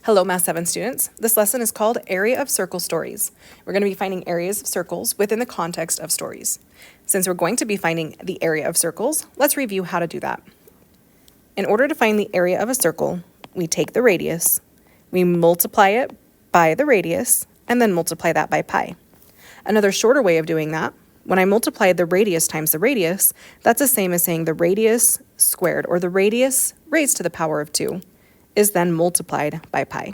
Hello, Math 7 students. This lesson is called Area of Circle Stories. We're going to be finding areas of circles within the context of stories. Since we're going to be finding the area of circles, let's review how to do that. In order to find the area of a circle, we take the radius, we multiply it by the radius, and then multiply that by pi. Another shorter way of doing that, when I multiply the radius times the radius, that's the same as saying the radius squared, or the radius raised to the power of 2. Is then multiplied by pi.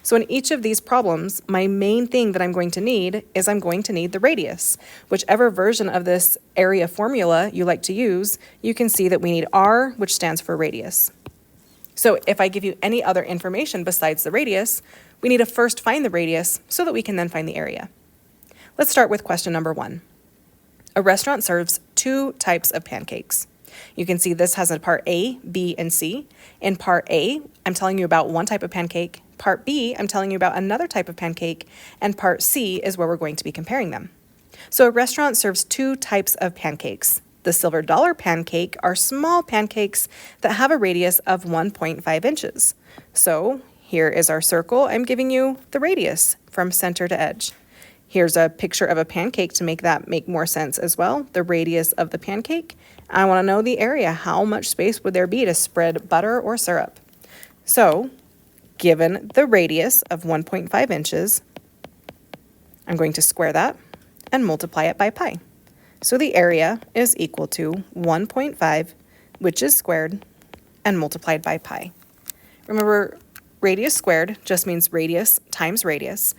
So in each of these problems, my main thing that I'm going to need is I'm going to need the radius. Whichever version of this area formula you like to use, you can see that we need r, which stands for radius. So if I give you any other information besides the radius, we need to first find the radius so that we can then find the area. Let's start with question number 1. A restaurant serves 2 types of pancakes. You can see this has a part A, B, and C. In part A, I'm telling you about one type of pancake. Part B, I'm telling you about another type of pancake. And part C is where we're going to be comparing them. So a restaurant serves 2 types of pancakes. The silver dollar pancake are small pancakes that have a radius of 1.5 inches. So here is our circle. I'm giving you the radius from center to edge. Here's a picture of a pancake to make that make more sense as well, the radius of the pancake. I want to know the area. How much space would there be to spread butter or syrup? So, given the radius of 1.5 inches, I'm going to square that and multiply it by pi. So the area is equal to 1.5, which is squared, and multiplied by pi. Remember, radius squared just means radius times radius.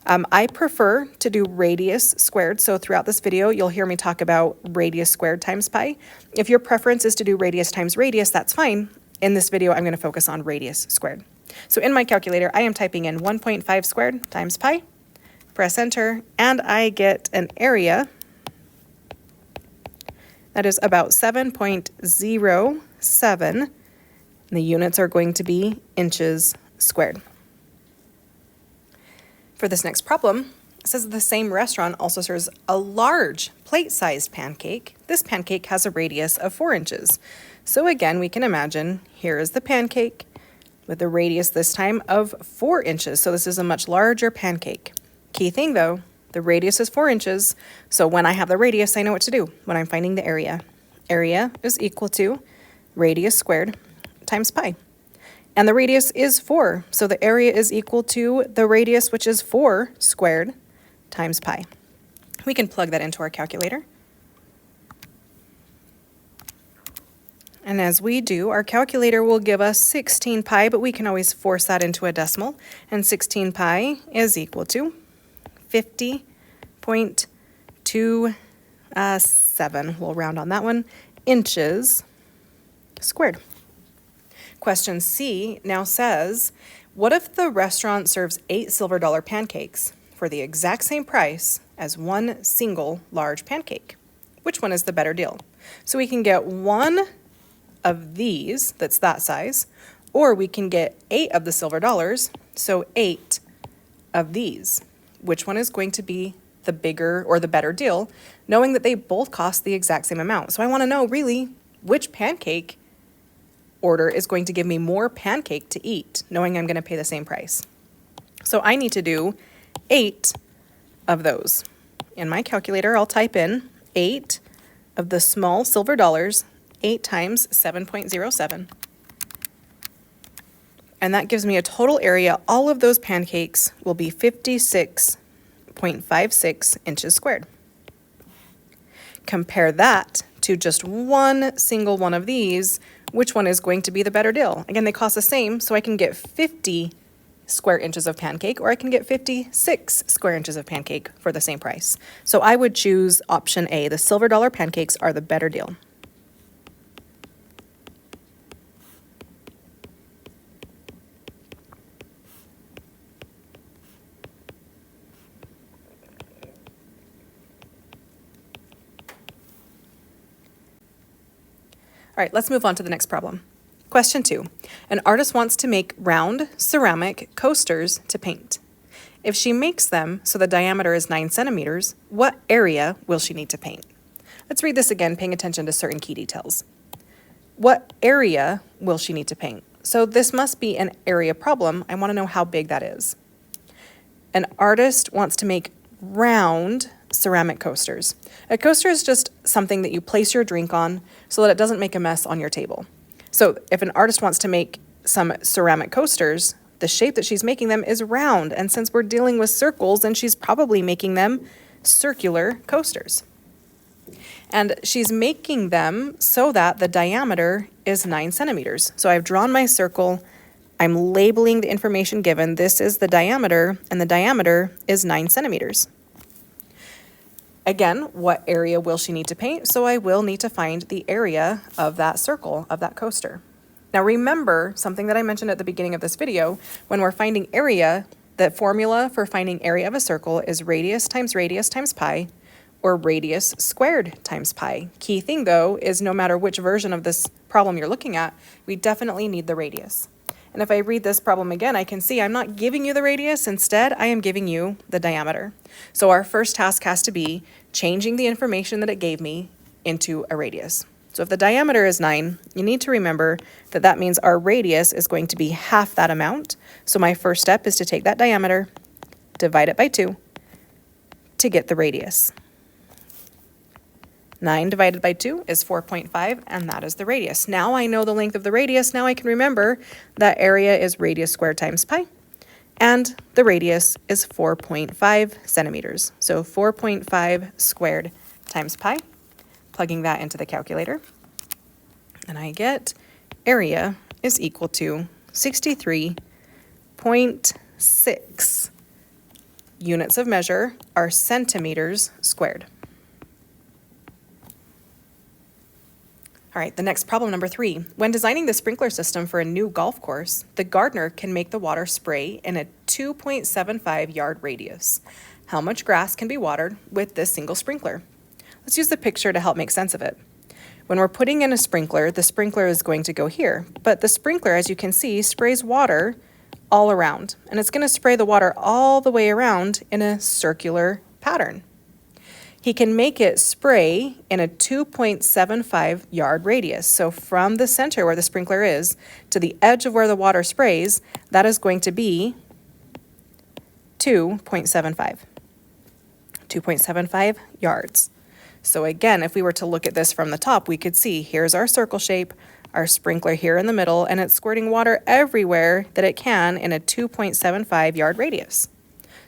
I prefer to do radius squared, so throughout this video, you'll hear me talk about radius squared times pi. If your preference is to do radius times radius, that's fine. In this video, I'm going to focus on radius squared. So in my calculator, I am typing in 1.5 squared times pi, press enter, and I get an area that is about 7.07. The units are going to be inches squared. For this next problem, it says the same restaurant also serves a large plate-sized pancake. This pancake has a radius of 4 inches. So again, we can imagine here is the pancake with a radius this time of 4 inches. So this is a much larger pancake. Key thing though, the radius is 4 inches. So when I have the radius, I know what to do when I'm finding the area. Area is equal to radius squared times pi. And the radius is 4, so the area is equal to the radius, which is 4 squared times pi. We can plug that into our calculator. And as we do, our calculator will give us 16 pi, but we can always force that into a decimal. And 16 pi is equal to 50.27, we'll round on that one, inches squared. Question C now says, what if the restaurant serves 8 silver dollar pancakes for the exact same price as one single large pancake? Which one is the better deal? So we can get one of these that's that size, or we can get 8 of the silver dollars, so 8 of these. Which one is going to be the bigger or the better deal, knowing that they both cost the exact same amount? So I want to know really which pancake order is going to give me more pancake to eat, knowing I'm going to pay the same price. So I need to do 8 of those. In my calculator, I'll type in 8 of the small silver dollars, 8 times 7.07. And that gives me a total area. All of those pancakes will be 56.56 inches squared. Compare that to just one single one of these. Which one is going to be the better deal? Again, they cost the same, so I can get 50 square inches of pancake, or I can get 56 square inches of pancake for the same price. So I would choose option A. The silver dollar pancakes are the better deal. All right, let's move on to the next problem. Question 2. An artist wants to make round ceramic coasters to paint. If she makes them so the diameter is 9 centimeters, what area will she need to paint? Let's read this again, paying attention to certain key details. What area will she need to paint? So this must be an area problem. I want to know how big that is. An artist wants to make round ceramic coasters. A coaster is just something that you place your drink on so that it doesn't make a mess on your table. So if an artist wants to make some ceramic coasters, the shape that she's making them is round. And since we're dealing with circles, then she's probably making them circular coasters. And she's making them so that the diameter is 9 centimeters. So I've drawn my circle. I'm labeling the information given. This is the diameter, and the diameter is 9 centimeters. Again, what area will she need to paint? So I will need to find the area of that circle, of that coaster. Now remember something that I mentioned at the beginning of this video. When we're finding area, the formula for finding area of a circle is radius times pi, or radius squared times pi. Key thing though is no matter which version of this problem you're looking at, we definitely need the radius. And if I read this problem again, I can see I'm not giving you the radius. Instead, I am giving you the diameter. So our first task has to be changing the information that it gave me into a radius. So if the diameter is 9, you need to remember that that means our radius is going to be half that amount. So my first step is to take that diameter, divide it by 2 to get the radius. 9 divided by 2 is 4.5, and that is the radius. Now I know the length of the radius. Now I can remember that area is radius squared times pi, and the radius is 4.5 centimeters. So 4.5 squared times pi, plugging that into the calculator, and I get area is equal to 63.6. Units of measure are centimeters squared. All right, the next problem, number 3. When designing the sprinkler system for a new golf course, the gardener can make the water spray in a 2.75 yard radius. How much grass can be watered with this single sprinkler? Let's use the picture to help make sense of it. When we're putting in a sprinkler, the sprinkler is going to go here, but the sprinkler, as you can see, sprays water all around, and it's going to spray the water all the way around in a circular pattern. He can make it spray in a 2.75 yard radius. So from the center where the sprinkler is to the edge of where the water sprays, that is going to be 2.75. 2.75 yards. So again, if we were to look at this from the top, we could see here's our circle shape, our sprinkler here in the middle, and it's squirting water everywhere that it can in a 2.75 yard radius.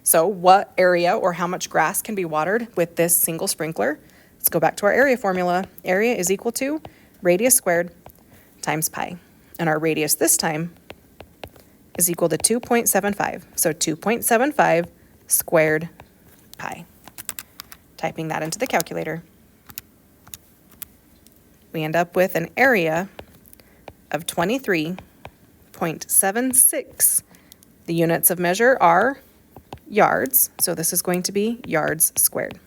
So what area or how much grass can be watered with this single sprinkler? Let's go back to our area formula. Area is equal to radius squared times pi. And our radius this time is equal to 2.75. So 2.75 squared pi. Typing that into the calculator, we end up with an area of 23.76. The units of measure are yards, so this is going to be yards squared.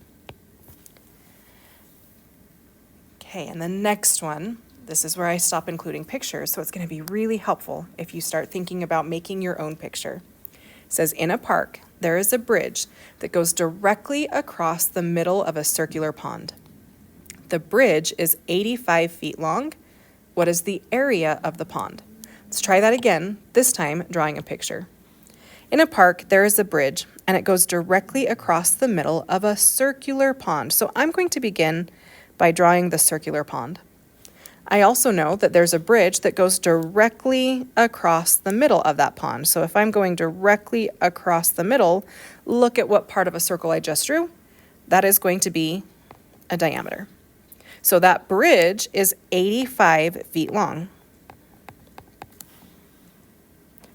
Okay, and the next one, this is where I stop including pictures, so it's going to be really helpful if you start thinking about making your own picture. It says, in a park, there is a bridge that goes directly across the middle of a circular pond. The bridge is 85 feet long. What is the area of the pond? Let's try that again, this time drawing a picture. In a park, there is a bridge, and it goes directly across the middle of a circular pond. So I'm going to begin by drawing the circular pond. I also know that there's a bridge that goes directly across the middle of that pond. So if I'm going directly across the middle, look at what part of a circle I just drew. That is going to be a diameter. So that bridge is 85 feet long.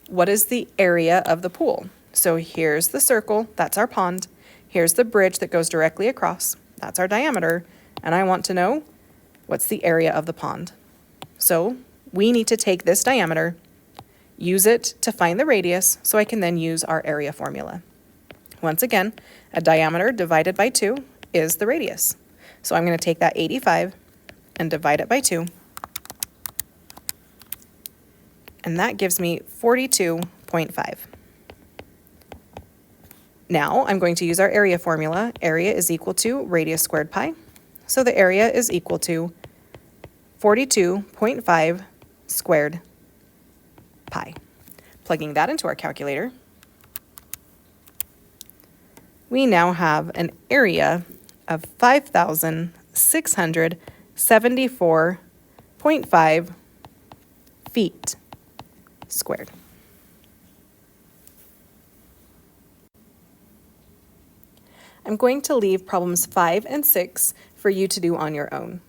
What is the area of the pool? So here's the circle, that's our pond. Here's the bridge that goes directly across, that's our diameter. And I want to know what's the area of the pond. So we need to take this diameter, use it to find the radius, so I can then use our area formula. Once again, a diameter divided by 2 is the radius. So I'm going to take that 85 and divide it by 2. And that gives me 42.5. Now I'm going to use our area formula. Area is equal to radius squared pi. So the area is equal to 42.5 squared pi. Plugging that into our calculator, we now have an area of 5,674.5 feet squared. I'm going to leave problems 5 and 6 for you to do on your own.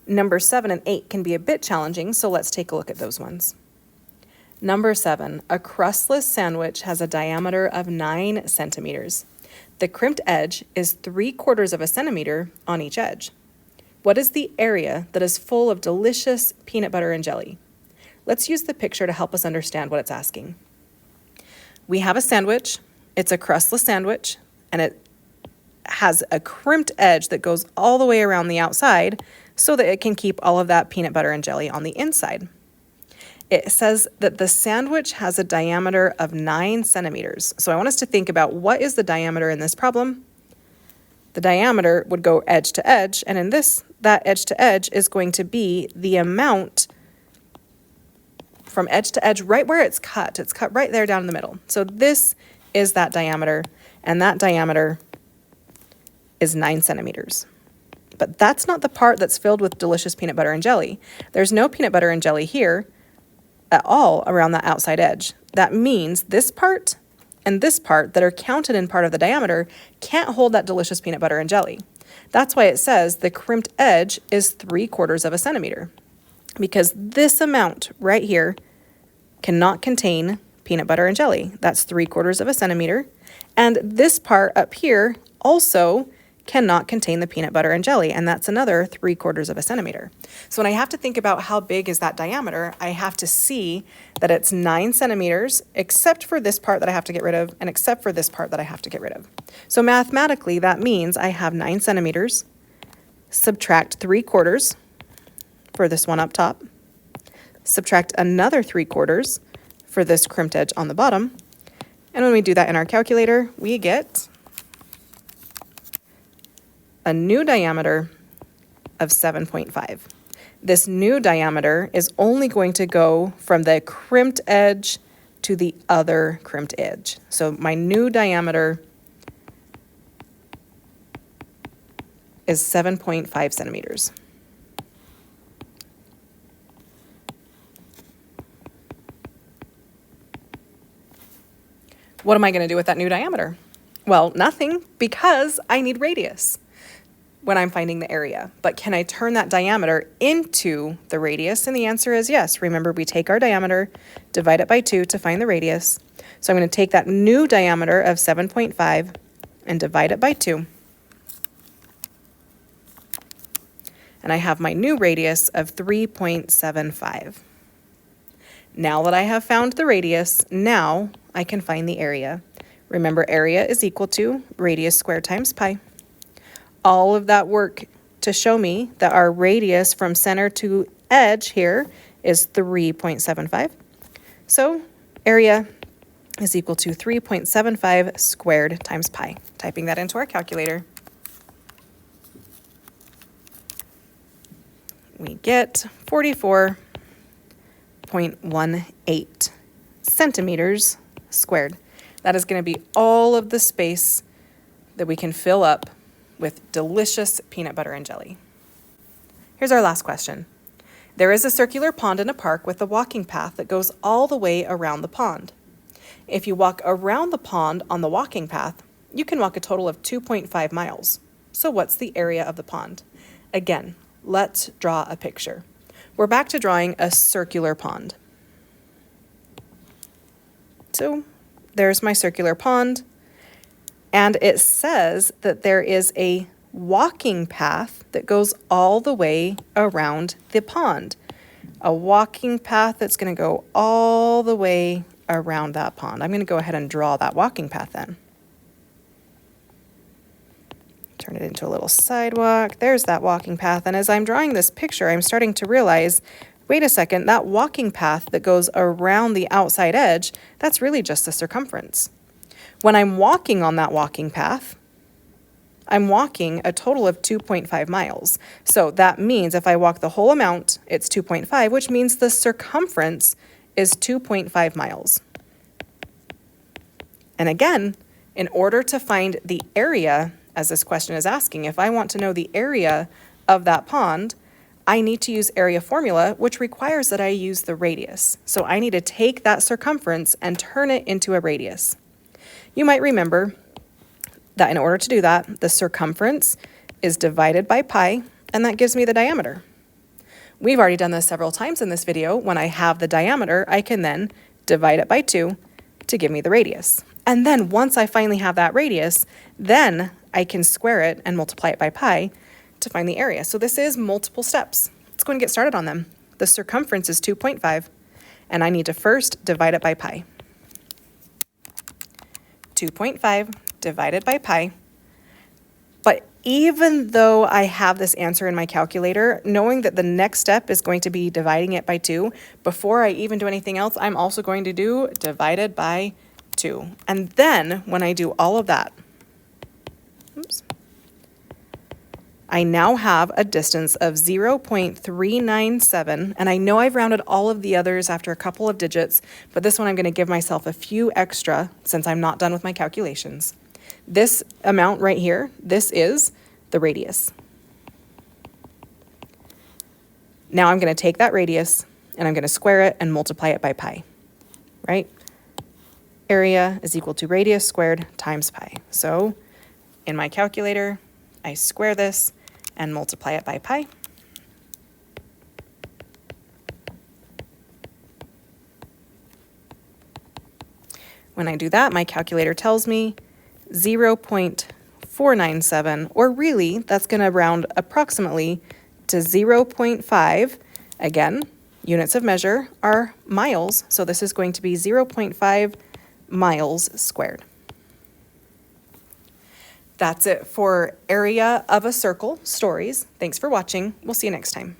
Number 7 and 8 can be a bit challenging, so let's take a look at those ones. Number 7, a crustless sandwich has a diameter of 9 centimeters. The crimped edge is 3/4 of a centimeter on each edge. What is the area that is full of delicious peanut butter and jelly? Let's use the picture to help us understand what it's asking. We have a sandwich. It's a crustless sandwich, and it has a crimped edge that goes all the way around the outside so that it can keep all of that peanut butter and jelly on the inside. It says that the sandwich has a diameter of 9 centimeters. So I want us to think about what is the diameter in this problem. The diameter would go edge to edge, and in this, that edge to edge is going to be the amount from edge to edge right where it's cut. It's cut right there down in the middle. So this is that diameter, and that diameter is 9 centimeters. But that's not the part that's filled with delicious peanut butter and jelly. There's no peanut butter and jelly here at all around that outside edge. That means this part and this part that are counted in part of the diameter can't hold that delicious peanut butter and jelly. That's why it says the crimped edge is 3/4 of a centimeter, because this amount right here cannot contain peanut butter and jelly. That's 3/4 of a centimeter. And this part up here also cannot contain the peanut butter and jelly, and that's another 3/4 of a centimeter. So when I have to think about how big is that diameter, I have to see that it's 9 centimeters, except for this part that I have to get rid of, and except for this part that I have to get rid of. So mathematically, that means I have 9 centimeters, subtract 3/4 for this one up top, subtract another 3/4 for this crimped edge on the bottom, and when we do that in our calculator, we get a new diameter of 7.5. This new diameter is only going to go from the crimped edge to the other crimped edge. So my new diameter is 7.5 centimeters. What am I going to do with that new diameter? Well, nothing, because I need radius when I'm finding the area. But can I turn that diameter into the radius? And the answer is yes. Remember, we take our diameter, divide it by 2 to find the radius. So I'm going to take that new diameter of 7.5 and divide it by 2. And I have my new radius of 3.75. Now that I have found the radius, now I can find the area. Remember, area is equal to radius squared times pi. All of that work to show me that our radius from center to edge here is 3.75. So area is equal to 3.75 squared times pi. Typing that into our calculator, we get 44.18 centimeters squared. That is going to be all of the space that we can fill up with delicious peanut butter and jelly. Here's our last question. There is a circular pond in a park with a walking path that goes all the way around the pond. If you walk around the pond on the walking path, you can walk a total of 2.5 miles. So what's the area of the pond? Again, let's draw a picture. We're back to drawing a circular pond. So there's my circular pond. And it says that there is a walking path that goes all the way around the pond. A walking path that's going to go all the way around that pond. I'm going to go ahead and draw that walking path then. Turn it into a little sidewalk. There's that walking path. And as I'm drawing this picture, I'm starting to realize, wait a second, that walking path that goes around the outside edge, that's really just the circumference. When I'm walking on that walking path, I'm walking a total of 2.5 miles. So that means if I walk the whole amount, it's 2.5, which means the circumference is 2.5 miles. And again, in order to find the area, as this question is asking, if I want to know the area of that pond, I need to use area formula, which requires that I use the radius. So I need to take that circumference and turn it into a radius. You might remember that in order to do that, the circumference is divided by pi, and that gives me the diameter. We've already done this several times in this video. When I have the diameter, I can then divide it by 2 to give me the radius. And then once I finally have that radius, then I can square it and multiply it by pi to find the area. So this is multiple steps. Let's go and get started on them. The circumference is 2.5, and I need to first divide it by pi. 2.5 divided by pi. But even though I have this answer in my calculator, knowing that the next step is going to be dividing it by 2, before I even do anything else, I'm also going to do divided by 2. And then when I do all of that, I now have a distance of 0.397, and I know I've rounded all of the others after a couple of digits, but this one I'm going to give myself a few extra since I'm not done with my calculations. This amount right here, this is the radius. Now I'm going to take that radius and I'm going to square it and multiply it by pi, right? Area is equal to radius squared times pi. So in my calculator, I square this and multiply it by pi. When I do that, my calculator tells me 0.497, or really, that's going to round approximately to 0.5. Again, units of measure are miles, so this is going to be 0.5 miles squared. That's it for area of a circle stories. Thanks for watching. We'll see you next time.